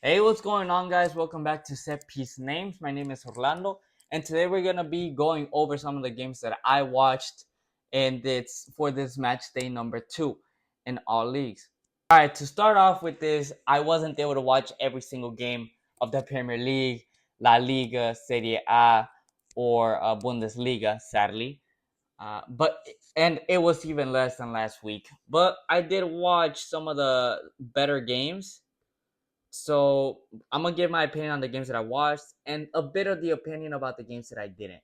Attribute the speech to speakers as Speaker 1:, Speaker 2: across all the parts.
Speaker 1: Hey, what's going on, guys? Welcome back to Set Piece Names. My name is Orlando, and today we're gonna be going over some of the games that I watched, and it's for this match day number 2 in all leagues. All right, to start off with this, I wasn't able to watch every single game of the Premier League, La Liga, Serie A, or Bundesliga, sadly. But it was even less than last week. But I did watch some of the better games, so I'm gonna give my opinion on the games that I watched and a bit of the opinion about the games that I didn't,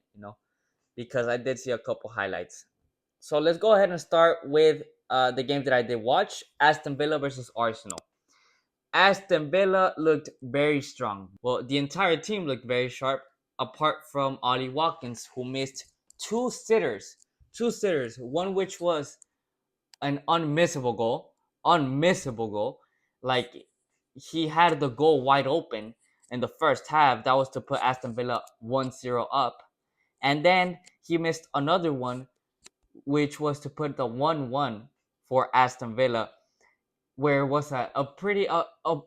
Speaker 1: because I did see a couple highlights. So let's go ahead and start with the game that I did watch: Aston Villa versus Arsenal. Aston Villa looked very strong. Well, the entire team looked very sharp, apart from Ollie Watkins, who missed two sitters, one which was an unmissable goal. Like, he had the goal wide open in the first half. That was to put Aston Villa 1-0 up. And then he missed another one, which was to put the 1-1 for Aston Villa, where it was a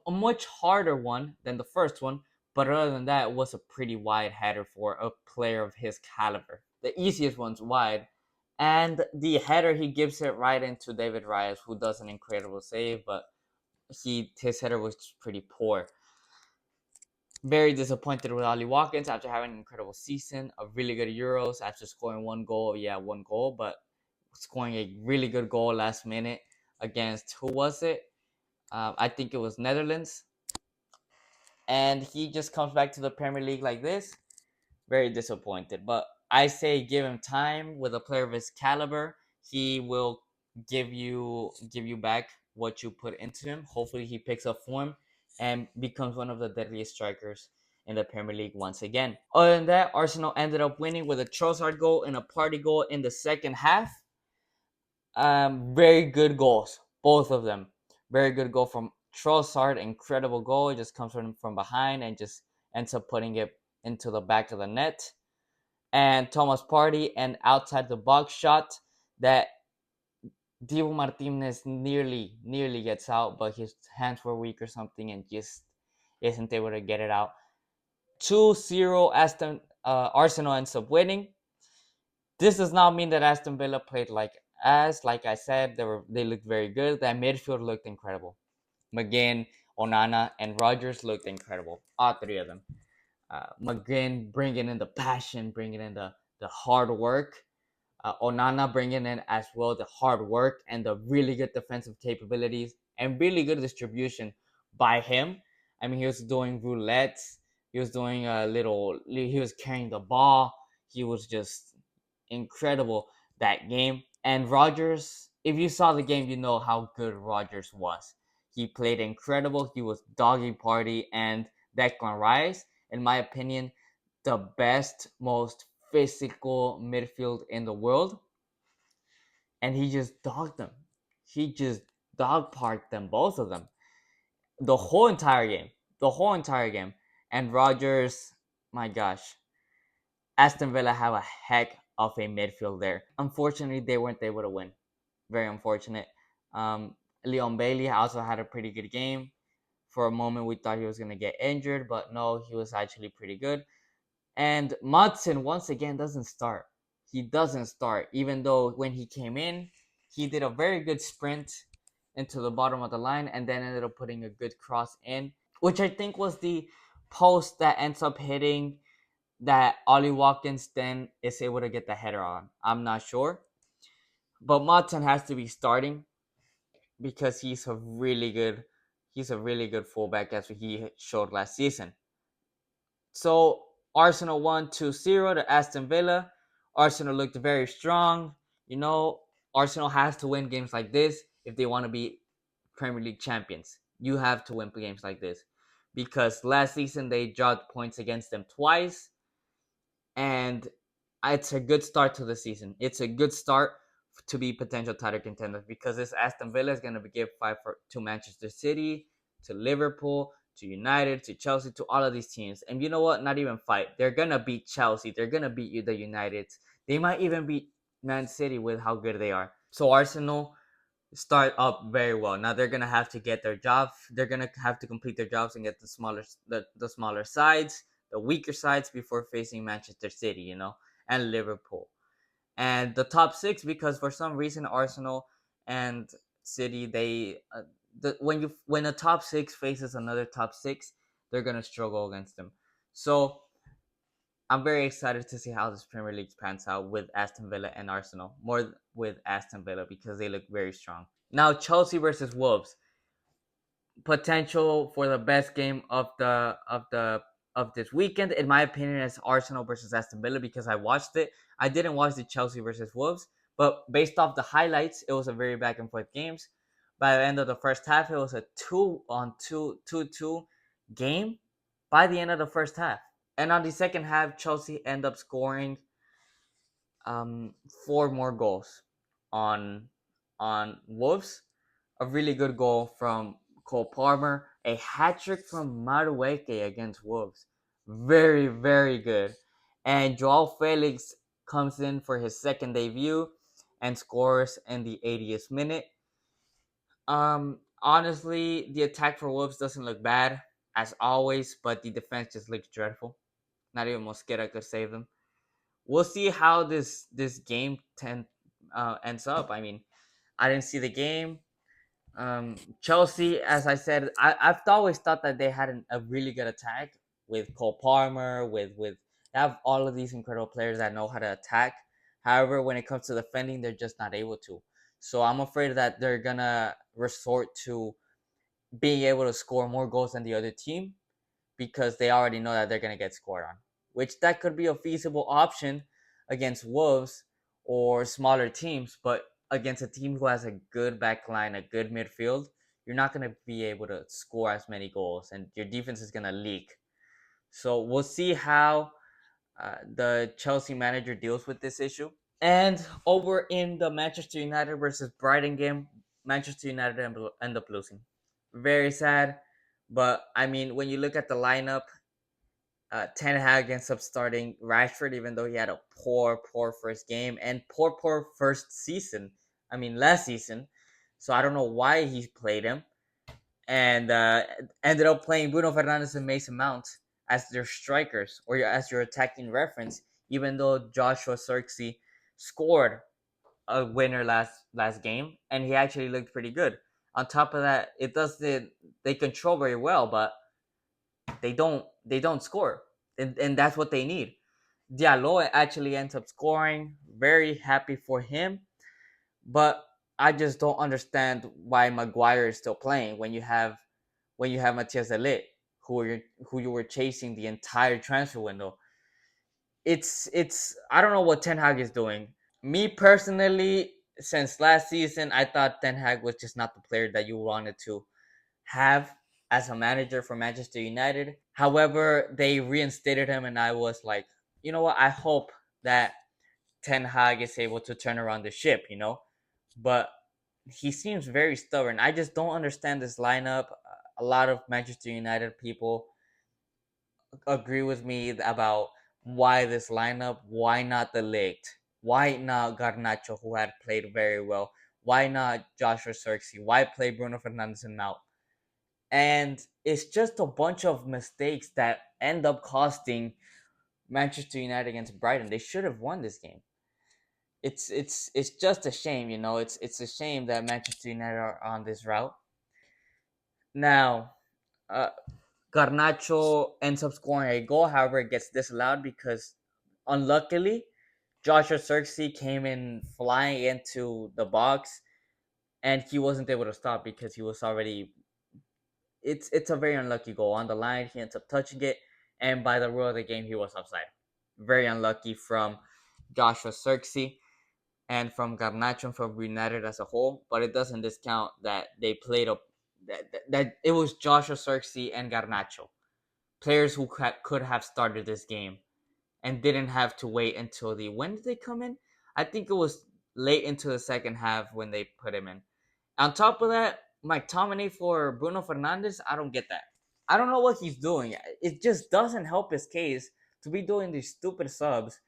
Speaker 1: much harder one than the first one. But other than that, it was a pretty wide header for a player of his caliber. The easiest one's wide. And the header, he gives it right into David Reyes, who does an incredible save, but his header was pretty poor. Very disappointed with Ollie Watkins after having an incredible season, a really good Euros after scoring one goal. Yeah, one goal, but scoring a really good goal last minute against, who was it? I think it was Netherlands. And he just comes back to the Premier League like this. Very disappointed. But I say give him time. With a player of his caliber, he will give you back what you put into him. Hopefully he picks up form and becomes one of the deadliest strikers in the Premier League once again. Other than that, Arsenal ended up winning with a Trossard goal and a Party goal in the second half. Very good goals, both of them. Very good goal from Trossard, incredible goal. It just comes from behind and just ends up putting it into the back of the net. And Thomas Party, an outside the box shot that Diego Martinez nearly gets out, but his hands were weak or something and just isn't able to get it out. 2-0 Arsenal ends up winning. This does not mean that Aston Villa played like I said, they looked very good. That midfield looked incredible. McGinn, Onana, and Rogers looked incredible. All three of them. McGinn bringing in the passion, bringing in the hard work. Onana bringing in as well the hard work and the really good defensive capabilities and really good distribution by him. I mean, he was doing roulettes. He was doing he was carrying the ball. He was just incredible that game. And Rogers, if you saw the game, you know how good Rogers was. He played incredible. He was doggy party, and Declan Rice, in my opinion, the best, most physical midfield in the world. And he just dogged them. He just dog parked them, both of them, the whole entire game. The whole entire game. And Rogers, my gosh, Aston Villa have a heck of a midfield there. Unfortunately, they weren't able to win. Very unfortunate. Leon Bailey also had a pretty good game. For a moment, we thought he was going to get injured, but no, he was actually pretty good. And Mudson, once again, doesn't start. He doesn't start, even though when he came in, he did a very good sprint into the bottom of the line and then ended up putting a good cross in, which I think was the post that ends up hitting, that Ollie Watkins then is able to get the header on. I'm not sure. But Mudson has to be starting because he's a really good fullback, as he showed last season. So Arsenal won 2-0 to Aston Villa. Arsenal looked very strong. Arsenal has to win games like this if they want to be Premier League champions. You have to win games like this because last season they dropped points against them twice, and it's a good start to the season. It's a good start to be potential title contenders because this Aston Villa is going to give five to Manchester City, to Liverpool, to United, to Chelsea, to all of these teams. And you know what? Not even fight. They're going to beat Chelsea. They're going to beat you, the Uniteds. They might even beat Man City with how good they are. So Arsenal, start up very well. Now they're gonna have to get their job. They're gonna have to complete their jobs and get the smaller sides, the weaker sides before facing Manchester City, and Liverpool. And the top six, because for some reason Arsenal and City, when a top six faces another top six, they're gonna struggle against them. So I'm very excited to see how this Premier League pans out with Aston Villa and Arsenal. More with Aston Villa because they look very strong. Now Chelsea versus Wolves, potential for the best game of this weekend, in my opinion, is Arsenal versus Aston Villa because I watched it. I didn't watch the Chelsea versus Wolves, but based off the highlights, it was a very back and forth games. By the end of the first half, it was a 2-2 game by the end of the first half. And on the second half, Chelsea end up scoring um, four more goals on Wolves. A really good goal from Cole Palmer, a hat trick from Madueke against Wolves. Very, very good. And Joao Felix comes in for his second debut and scores in the 80th minute. Honestly, the attack for Wolves doesn't look bad as always, but the defense just looks dreadful. Not even Mosquera could save them. We'll see how this game ends up. I mean, I didn't see the game. Chelsea, as I said, I've always thought that they had a really good attack with Cole Palmer, with they have all of these incredible players that know how to attack. However, when it comes to defending, they're just not able to. So I'm afraid that they're gonna resort to being able to score more goals than the other team because they already know that they're gonna get scored on. Which that could be a feasible option against Wolves or smaller teams, but against a team who has a good back line, a good midfield, you're not going to be able to score as many goals and your defense is going to leak. So we'll see how the Chelsea manager deals with this issue. And over in the Manchester United versus Brighton game, Manchester United end up losing. Very sad. But I mean, when you look at the lineup, Ten Hag ends up starting Rashford, even though he had a poor first game and poor first season. I mean, last season. So I don't know why he played him, and ended up playing Bruno Fernandes and Mason Mount as their strikers or as your attacking reference. Even though Joshua Xerxes scored a winner last game, and he actually looked pretty good. On top of that, they control very well, but they don't score, and that's what they need. Diallo actually ends up scoring. Very happy for him, but I just don't understand why Maguire is still playing when you have Matthias de Ligt, who you were chasing the entire transfer window. It's I don't know what Ten Hag is doing. Me personally, since last season, I thought Ten Hag was just not the player that you wanted to have as a manager for Manchester United. However, they reinstated him, and I was like, you know what? I hope that Ten Hag is able to turn around the ship, But he seems very stubborn. I just don't understand this lineup. A lot of Manchester United people agree with me about why this lineup, why not the Ligt, why not Garnacho, who had played very well, why not Joshua Xerxes, why play Bruno Fernandes and Mount. And it's just a bunch of mistakes that end up costing Manchester United against Brighton. They should have won this game. It's just a shame, It's a shame that Manchester United are on this route. Now, uh, Garnacho ends up scoring a goal. However, it gets disallowed because, unluckily, Joshua Xerxes came in flying into the box, and he wasn't able to stop because he was already. It's a very unlucky goal on the line. He ends up touching it, and by the rule of the game, he was offside. Very unlucky from Joshua Xerxes and from Garnacho and from United as a whole, but it doesn't discount that they played up that it was Joshua Xerxes and Garnacho, players who could have started this game and didn't have to wait until the when did they come in? I think it was late into the second half when they put him in. On top of that, McTominay for Bruno Fernandes, I don't get that. I don't know what he's doing. It just doesn't help his case to be doing these stupid subs,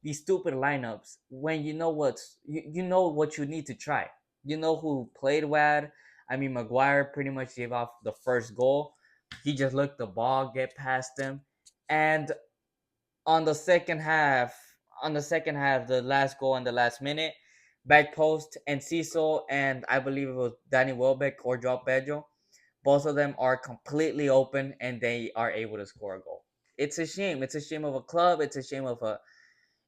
Speaker 1: these stupid lineups when you know what you need to try. You know who played well? I mean, Maguire pretty much gave off the first goal. He just looked the ball get past him, and on the second half, the last goal in the last minute, back post and Cecil and I believe it was Danny Welbeck or Joao Pedro. Both of them are completely open and they are able to score a goal. It's a shame. It's a shame of a club. It's a shame of a.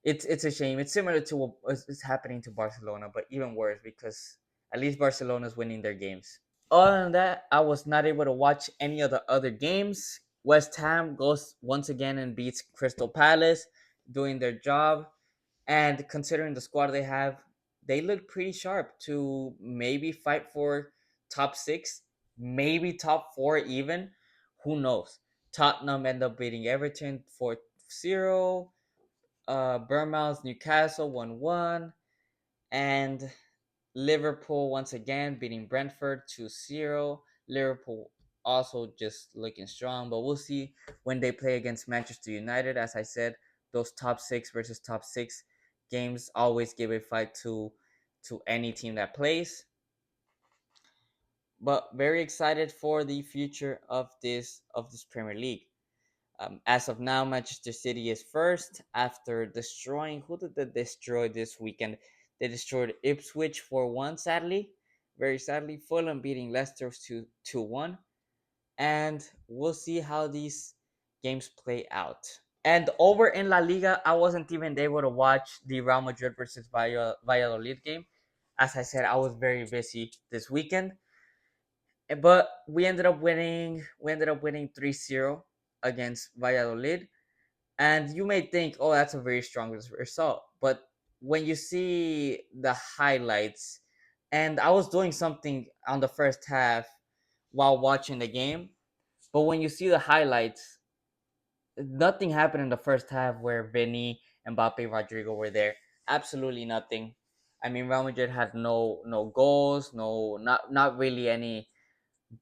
Speaker 1: It's a shame. It's similar to what is happening to Barcelona, but even worse because at least Barcelona is winning their games. Other than that, I was not able to watch any of the other games. West Ham goes once again and beats Crystal Palace, doing their job. And considering the squad they have, they look pretty sharp to maybe fight for top six, maybe top four even. Who knows? Tottenham end up beating Everton 4-0. Bournemouth, Newcastle 1-1. And Liverpool once again beating Brentford 2-0. Liverpool also just looking strong, but we'll see when they play against Manchester United. As I said, those top six versus top six games always give a fight to any team that plays. But very excited for the future of this Premier League. As of now, Manchester City is first after destroying. Who did they destroy this weekend? They destroyed Ipswich 4-1, sadly. Very sadly. Fulham beating Leicester 2-1. And we'll see how these games play out. And over in La Liga, I wasn't even able to watch the Real Madrid versus Valladolid game. As I said, I was very busy this weekend. But we ended up winning. We ended up winning 3-0 against Valladolid. And you may think, oh, that's a very strong result. But when you see the highlights, and I was doing something on the first half while watching the game, but when you see the highlights, nothing happened in the first half where Vinny, Mbappe, Rodrigo were there. Absolutely nothing. I mean, Real Madrid had no goals, not really any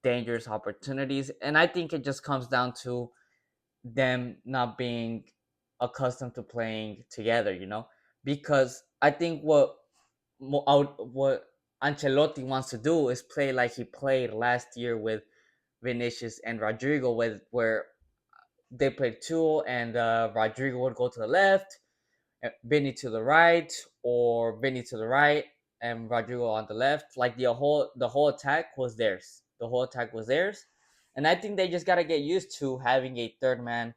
Speaker 1: dangerous opportunities, and I think it just comes down to them not being accustomed to playing together, because I think what Ancelotti wants to do is play like he played last year with Vinicius and Rodrigo, where they played two and Rodrigo would go to the left, Vinny to the right, or Vinny to the right and Rodrigo on the left. Like the whole attack was theirs. The whole attack was theirs, and I think they just gotta get used to having a third man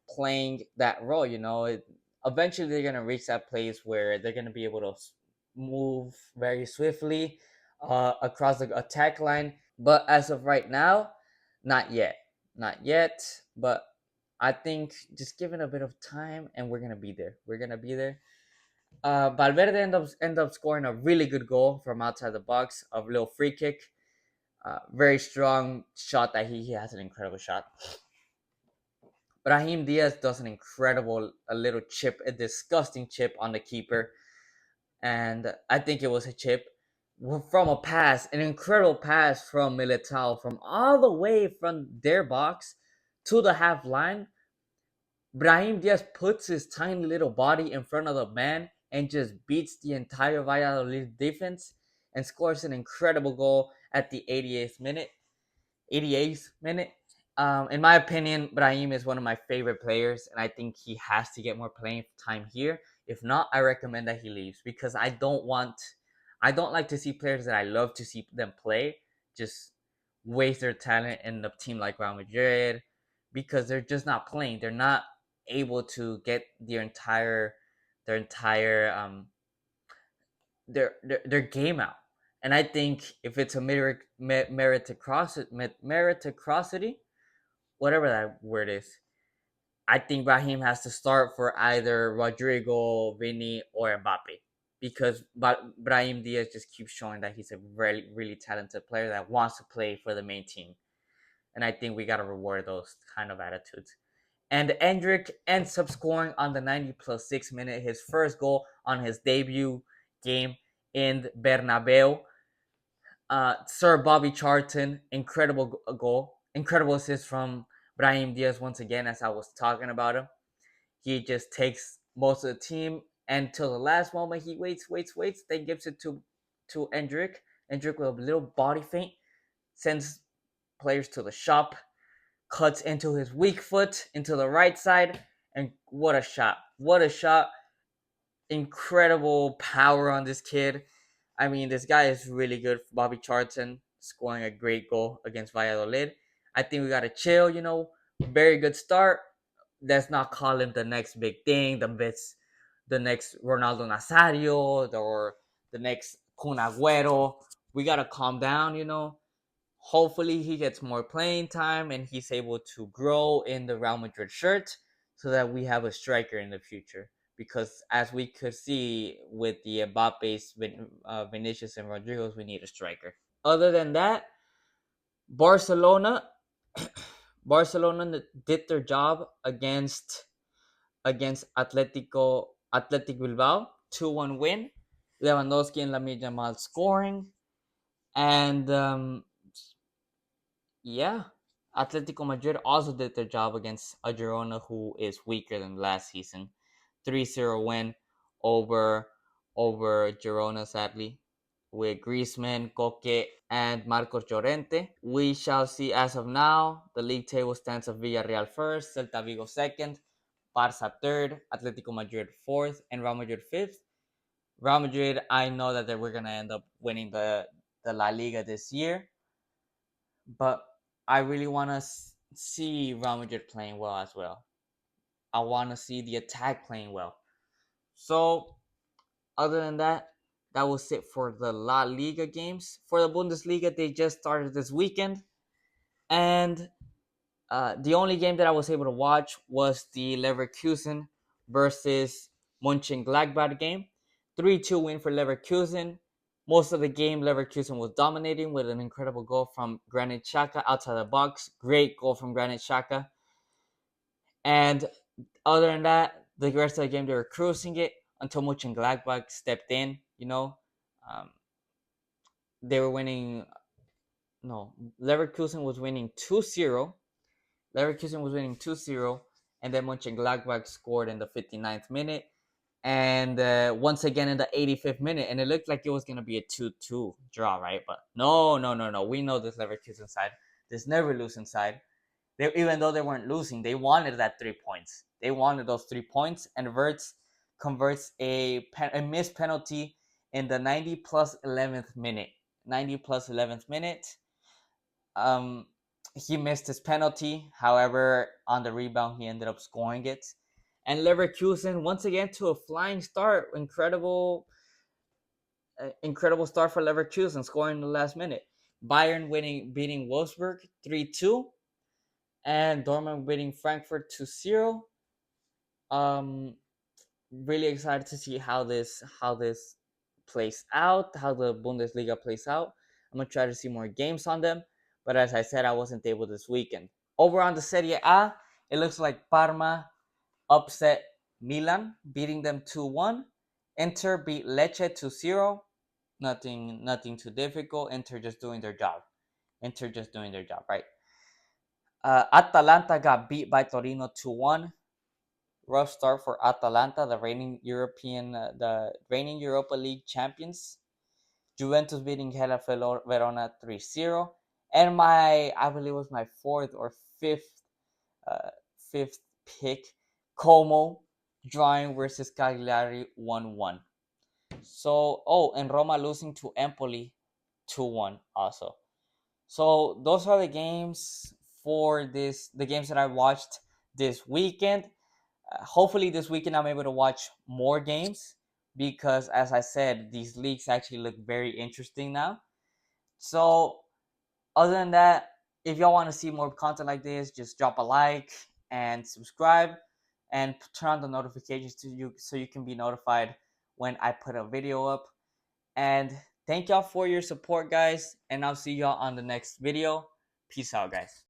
Speaker 1: playing that role. Eventually they're gonna reach that place where they're gonna be able to move very swiftly across the attack line. But as of right now, not yet, not yet. But I think just give it a bit of time, and we're gonna be there. We're gonna be there. Valverde end up scoring a really good goal from outside the box, a little free kick. Very strong shot that he has an incredible shot. Brahim Diaz does an incredible, a little chip, a disgusting chip on the keeper. And I think it was a chip from a pass, an incredible pass from Militao from all the way from their box to the half line. Brahim Diaz puts his tiny little body in front of the man and just beats the entire Valladolid defense and scores an incredible goal at the 88th minute. In my opinion, Brahim is one of my favorite players, and I think he has to get more playing time here. If not, I recommend that he leaves because I don't like to see players that I love to see them play just waste their talent in a team like Real Madrid because they're just not playing. They're not able to get their entire their game out. And I think if it's a meritocracy, whatever that word is, I think Brahim has to start for either Rodrigo, Vini, or Mbappe because Brahim Diaz just keeps showing that he's a really, really talented player that wants to play for the main team. And I think we got to reward those kind of attitudes. And Endrick ends up scoring on the 90 plus 6 minute, his first goal on his debut game in Bernabeu. Sir Bobby Charlton, incredible goal, incredible assist from Brahim Diaz once again, as I was talking about him. He just takes most of the team until the last moment. He waits, then gives it to Endrick Endrick with a little body feint sends players to the shop, cuts into his weak foot into the right side, and what a shot! What a shot! Incredible power on this kid. I mean, this guy is really good. Bobby Charlton scoring a great goal against Valladolid. I think we gotta chill. Very good start. Let's not call him the next big thing, the next Ronaldo Nazario, or the next Kun Agüero. We gotta calm down. Hopefully he gets more playing time and he's able to grow in the Real Madrid shirt so that we have a striker in the future. Because as we could see with the Mbappe's, Vinicius, and Rodrigo's, we need a striker. Other than that, Barcelona, Barcelona did their job against Athletic Bilbao, 2-1 win. Lewandowski and Lamine Yamal scoring, and yeah, Atletico Madrid also did their job against a Girona who is weaker than last season. 3-0 win over Girona, sadly, with Griezmann, Koke, and Marcos Llorente. We shall see. As of now, the league table stands of Villarreal first, Celta Vigo second, Barça third, Atletico Madrid fourth, and Real Madrid fifth. Real Madrid, I know that we're gonna end up winning the La Liga this year, but I really want to see Real Madrid playing well as well. I want to see the attack playing well. So, other than that, that was it for the La Liga games. For the Bundesliga, they just started this weekend, and the only game that I was able to watch was the Leverkusen versus Mönchengladbach game. 3-2 win for Leverkusen. Most of the game, Leverkusen was dominating with an incredible goal from Granit Xhaka outside the box. Great goal from Granit Xhaka. And other than that, the rest of the game, they were cruising it until Mönchengladbach stepped in. Um, they were winning. No, Leverkusen was winning 2-0. Leverkusen was winning 2-0, and then Mönchengladbach scored in the 59th minute, and once again in the 85th minute, and it looked like it was going to be a 2-2 draw, right? But no, no, no, no. We know this Leverkusen side, this never losing side. Even though they weren't losing, they wanted that 3 points. They wanted those 3 points, and Wirtz converts a missed penalty in the 90 plus 11th minute. 90 plus 11th minute. Um, he missed his penalty. However, on the rebound, he ended up scoring it. And Leverkusen once again to a flying start. Incredible start for Leverkusen, scoring in the last minute. Bayern beating Wolfsburg 3-2, and Dortmund beating Frankfurt 2-0. Um, really excited to see how this plays out, how the Bundesliga plays out. I'm gonna try to see more games on them, but as I said, I wasn't able this weekend. Over on the Serie A, it looks like Parma upset Milan, beating them 2-1. Inter beat Lecce 2-0. Nothing too difficult. Inter just doing their job. Inter just doing their job, right? Atalanta got beat by Torino 2-1. Rough start for Atalanta, the reigning Europa League champions. Juventus beating Hela Verona 3-0. And I believe it was my fourth or uh, fifth pick, Como drawing versus Cagliari 1-1. So, and Roma losing to Empoli 2-1 also. So those are the games the games that I watched this weekend. Hopefully this weekend I'm able to watch more games because, as I said, these leagues actually look very interesting now. So other than that, if y'all want to see more content like this, just drop a like and subscribe and turn on the notifications to you so you can be notified when I put a video up. And thank y'all for your support, guys, and I'll see y'all on the next video. Peace out, guys.